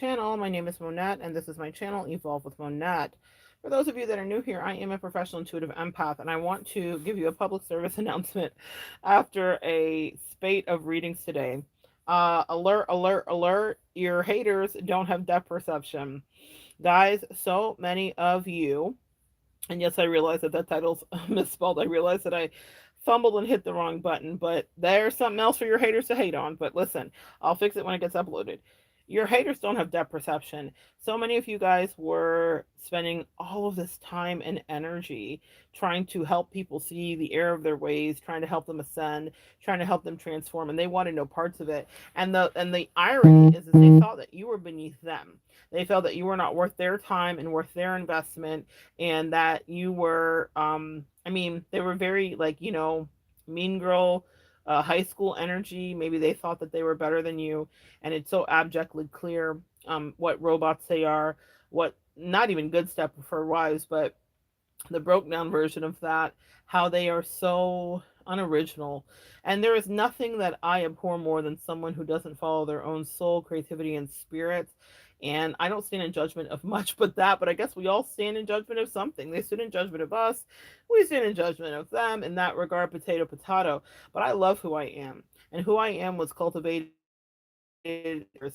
channel. My name is Monette, and this is my channel, Evolve with Monette. For those of you that are new here, I am a professional intuitive empath, and I want to give you a public service announcement after a spate of readings today. Alert, alert, alert. Your haters don't have depth perception. Guys, so many of you, and yes, I realize that title's misspelled. I realize that I fumbled and hit the wrong button, but there's something else for your haters to hate on. But listen, I'll fix it when it gets uploaded. Your haters don't have depth perception. So many of you guys were spending all of this time and energy trying to help people see the error of their ways, trying to help them ascend, trying to help them transform, and they wanted no parts of it. And the irony is they thought that you were beneath them. They felt that you were not worth their time and worth their investment, and that you were I mean, they were very, like, mean girl, high school energy. Maybe they thought that they were better than you, and it's so abjectly clear what robots they are, what, not even good Stepford wives, but the broke down version of that, how they are so unoriginal. And there is nothing that I abhor more than someone who doesn't follow their own soul, creativity, and spirit. And I don't stand in judgment of much but that, but I guess we all stand in judgment of something. They stood in judgment of us, we stand in judgment of them. In that regard, potato, potato. But I love who I am. And who I am was cultivated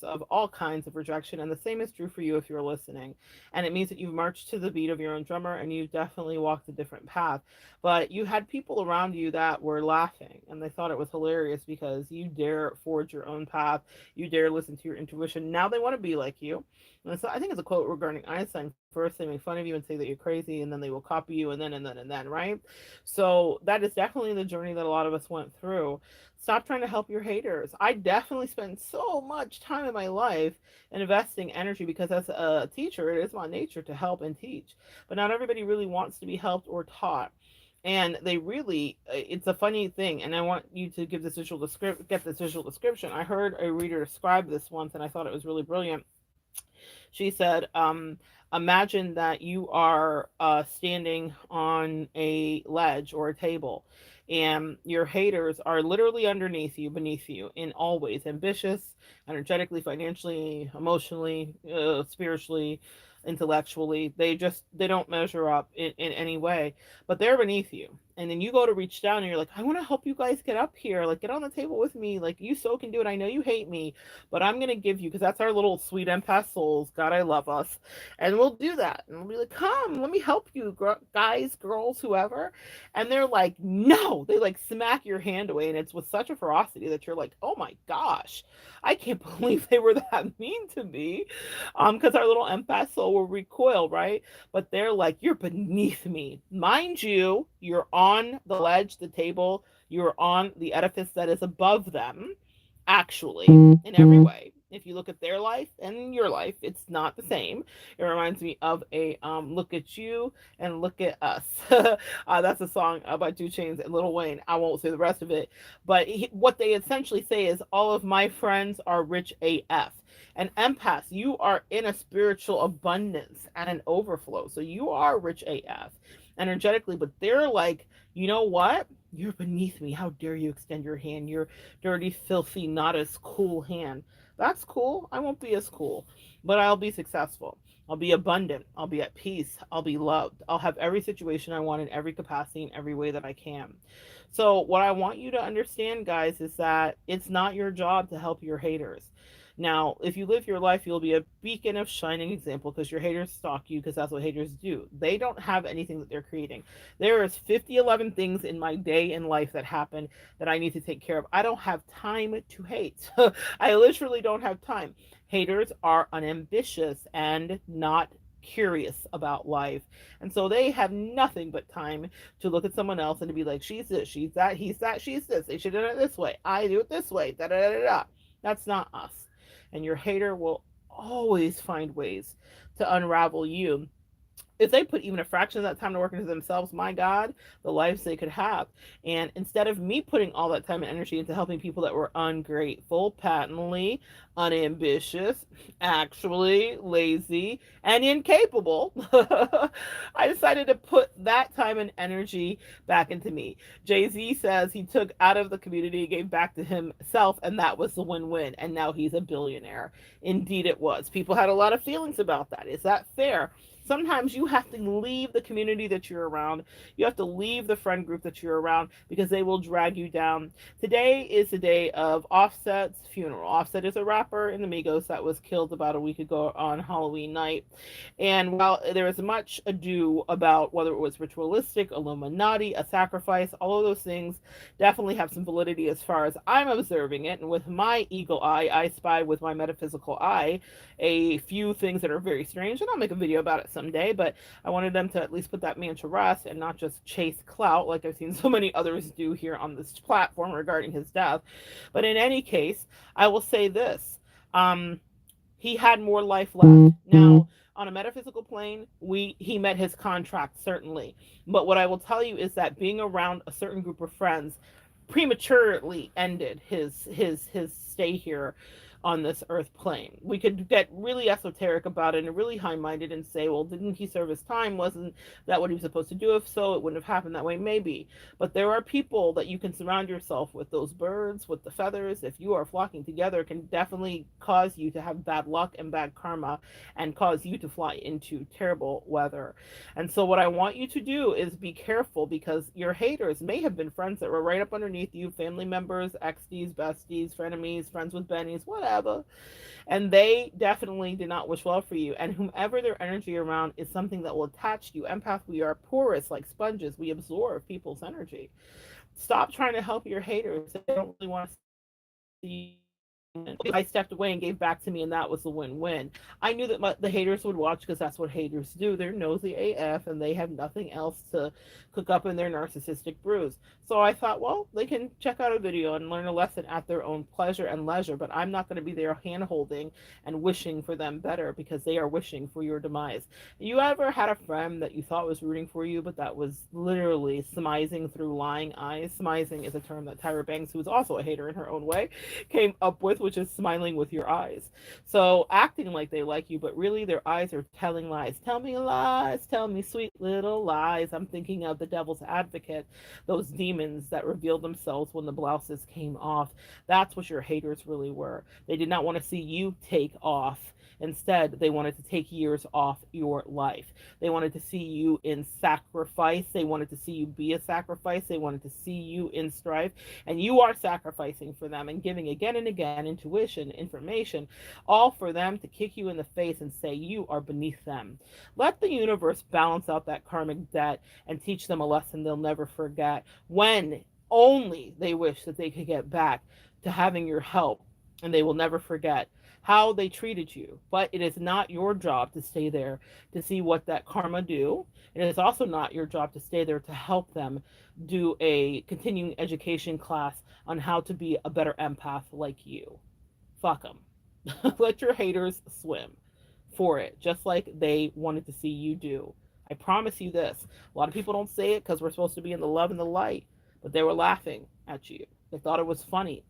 of all kinds of rejection, and the same is true for you if you're listening. And it means that you've marched to the beat of your own drummer, and you've definitely walked a different path. But you had people around you that were laughing, and they thought it was hilarious because you dare forge your own path, you dare listen to your intuition. Now they want to be like you. And so I think it's a quote regarding Einstein. First they make fun of you and say that you're crazy, and then they will copy you, and then, right? So that is definitely the journey that a lot of us went through. Stop trying to help your haters. I definitely spend so much time in my life investing energy because as a teacher, it is my nature to help and teach. But not everybody really wants to be helped or taught. And they really, it's a funny thing. And I want you to give this visual description, get this visual description. I heard a reader describe this once, and I thought it was really brilliant. She said, imagine that you are standing on a ledge or a table, and your haters are literally underneath you, beneath you, in all ways: ambitious, energetically, financially, emotionally, spiritually, intellectually. They don't measure up in any way, but they're beneath you. And then you go to reach down and you're like, I want to help you guys get up here, like get on the table with me, like you so can do it. I know you hate me, but I'm gonna give you, because that's our little sweet empath souls. God, I love us, and we'll do that, and we'll be like, "Come, let me help you, guys, girls, whoever." And they're like, "No!" They like smack your hand away, and it's with such a ferocity that you're like, "Oh my gosh, I can't believe they were that mean to me," because our little empath soul will recoil, right? But they're like, "You're beneath me, mind you. You're on the ledge, the table. You're on the edifice that is above them." Actually, in every way, if you look at their life and your life, it's not the same. It reminds me of a look at you and look at us. That's a song by Two Chains and Lil Wayne. I won't say the rest of it, but what they essentially say is, all of my friends are rich AF. And empaths, you are in a spiritual abundance and an overflow, so you are rich AF energetically. But they're like, you know what, you're beneath me. How dare you extend your hand, your dirty, filthy, not as cool hand. That's cool. I won't be as cool, but I'll be successful. I'll be abundant. I'll be at peace. I'll be loved. I'll have every situation I want in every capacity, in every way that I can. So, what I want you to understand, guys, is that it's not your job to help your haters. Now, if you live your life, you'll be a beacon of shining example, because your haters stalk you, because that's what haters do. They don't have anything that they're creating. There is 5011 things in my day in life that happen that I need to take care of. I don't have time to hate. I literally don't have time. Haters are unambitious and not curious about life. And so they have nothing but time to look at someone else and to be like, she's this, she's that, he's that, she's this. They should have done it this way. I do it this way. Da da da da. That's not us. And your hater will always find ways to unravel you If they put even a fraction of that time to work into themselves, my God, the lives they could have. And instead of me putting all that time and energy into helping people that were ungrateful, patently unambitious, actually lazy, and incapable, I decided to put that time and energy back into me. Jay-Z says he took out of the community, gave back to himself, and that was the win-win. And now he's a billionaire. Indeed, it was. People had a lot of feelings about that. Is that fair? Sometimes you have to leave the community that you're around. You have to leave the friend group that you're around because they will drag you down. Today is the day of Offset's funeral. Offset is a rapper in the Migos that was killed about a week ago on Halloween night. And while there is much ado about whether it was ritualistic, Illuminati, a sacrifice, all of those things definitely have some validity as far as I'm observing it. And with my eagle eye, I spy with my metaphysical eye a few things that are very strange. And I'll make a video about it someday, but I wanted them to at least put that man to rest and not just chase clout like I've seen so many others do here on this platform regarding his death. But in any case, I will say this. He had more life left. Now, on a metaphysical plane, he met his contract certainly. But what I will tell you is that being around a certain group of friends prematurely ended his stay here on this earth plane. We could get really esoteric about it and really high minded and say, well, didn't he serve his time? Wasn't that what he was supposed to do? If so, it wouldn't have happened that way, maybe. But there are people that you can surround yourself with, those birds with the feathers, if you are flocking together, can definitely cause you to have bad luck and bad karma and cause you to fly into terrible weather. And so, what I want you to do is be careful because your haters may have been friends that were right up underneath you, family members, XDs, besties, frenemies, friends with bennies, whatever. And they definitely did not wish well for you. And whomever their energy around is something that will attach to you. Empath, we are porous like sponges. We absorb people's energy. Stop trying to help your haters. They don't really want to see I stepped away and gave back to me, and that was the win-win. I knew that the haters would watch because that's what haters do. They're nosy AF, and they have nothing else to cook up in their narcissistic brews. So I thought, well, they can check out a video and learn a lesson at their own pleasure and leisure, but I'm not going to be there hand-holding and wishing for them better because they are wishing for your demise. You ever had a friend that you thought was rooting for you, but that was literally smizing through lying eyes? Smizing is a term that Tyra Banks, who is also a hater in her own way, came up with, which is smiling with your eyes. So acting like they like you, but really their eyes are telling lies. Tell me lies, tell me sweet little lies. I'm thinking of the devil's advocate, those demons that revealed themselves when the blouses came off. That's what your haters really were. They did not want to see you take off. Instead, they wanted to take years off your life. They wanted to see you in sacrifice. They wanted to see you be a sacrifice. They wanted to see you in strife. And you are sacrificing for them and giving again and again intuition, information, all for them to kick you in the face and say you are beneath them. Let the universe balance out that karmic debt and teach them a lesson they'll never forget when only they wish that they could get back to having your help, and they will never forget how they treated you. But it is not your job to stay there to see what that karma do. It is also not your job to stay there to help them do a continuing education class on how to be a better empath like you. Fuck them. Let your haters swim for it, just like they wanted to see you do. I promise you this. A lot of people don't say it because we're supposed to be in the love and the light, but they were laughing at you. They thought it was funny.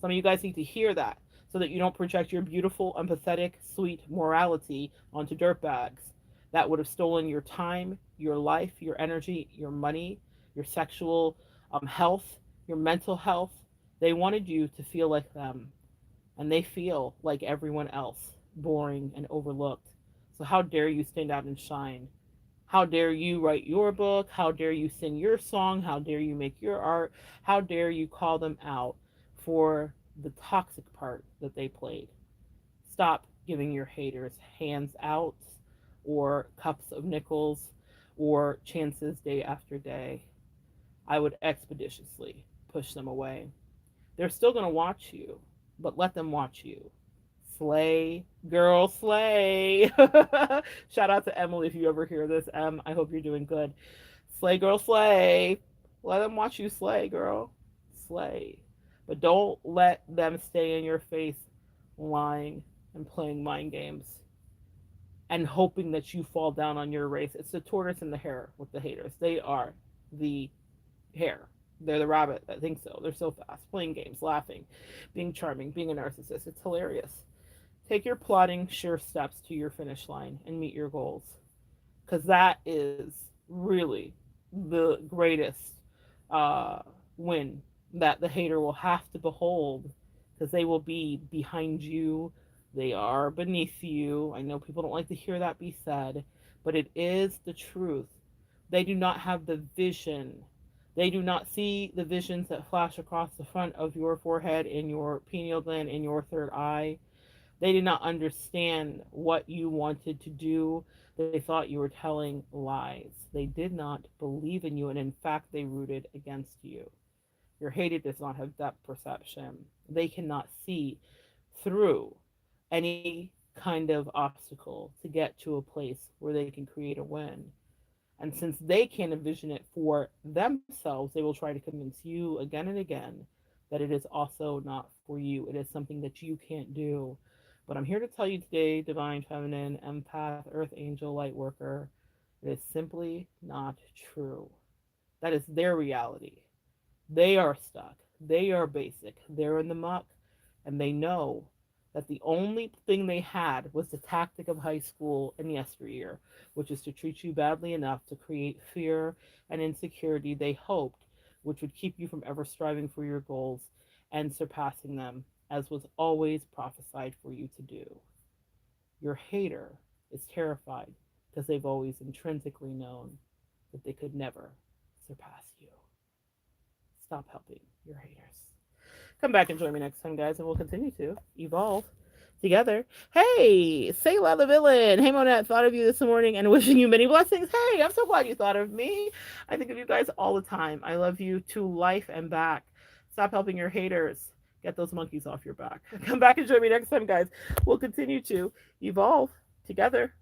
Some of you guys need to hear that so that you don't project your beautiful, empathetic, sweet morality onto dirtbags that would have stolen your time, your life, your energy, your money, your sexual health, your mental health. They wanted you to feel like them, and they feel like everyone else, boring and overlooked. So how dare you stand out and shine? How dare you write your book? How dare you sing your song? How dare you make your art? How dare you call them out for the toxic part that they played? Stop giving your haters hands out or cups of nickels or chances day after day. I would expeditiously push them away. They're still going to watch you, but let them watch you. Slay, girl, slay. Shout out to Emily if you ever hear this. I hope you're doing good. Slay, girl, slay. Let them watch you slay, girl. Slay. But don't let them stay in your face lying and playing mind games. and hoping that you fall down on your race. It's the tortoise and the hare with the haters. They are the hare. They're the rabbit that thinks so. They're so fast, playing games, laughing, being charming, being a narcissist. It's hilarious. Take your plodding, sure steps to your finish line and meet your goals. Because that is really the greatest uh, win that the hater will have to behold, because they will be behind you. They are beneath you. I know people don't like to hear that be said, but it is the truth. They do not have the vision. They do not see the visions that flash across the front of your forehead, in your pineal gland, in your third eye. They did not understand what you wanted to do. They thought you were telling lies. They did not believe in you, and in fact, they rooted against you. Your hater does not have depth perception. They cannot see through any kind of obstacle to get to a place where they can create a win. And since they can't envision it for themselves, they will try to convince you again and again that it is also not for you. It is something that you can't do. But I'm here to tell you today, Divine Feminine, Empath, Earth Angel, Light Worker, it is simply not true. That is their reality. They are stuck. They are basic. They're in the muck. And they know that the only thing they had was the tactic of high school and yesteryear, which is to treat you badly enough to create fear and insecurity they hoped, which would keep you from ever striving for your goals and surpassing them, as was always prophesied for you to do. Your hater is terrified because they've always intrinsically known that they could never surpass you. Stop helping your haters. Come back and join me next time, guys, and we'll continue to evolve together. Hey, Sayla the villain. Hey, Monette, thought of you this morning and wishing you many blessings. Hey, I'm so glad you thought of me. I think of you guys all the time. I love you to life and back. Stop helping your haters. Get those monkeys off your back. Come back and join me next time, guys. We'll continue to evolve together.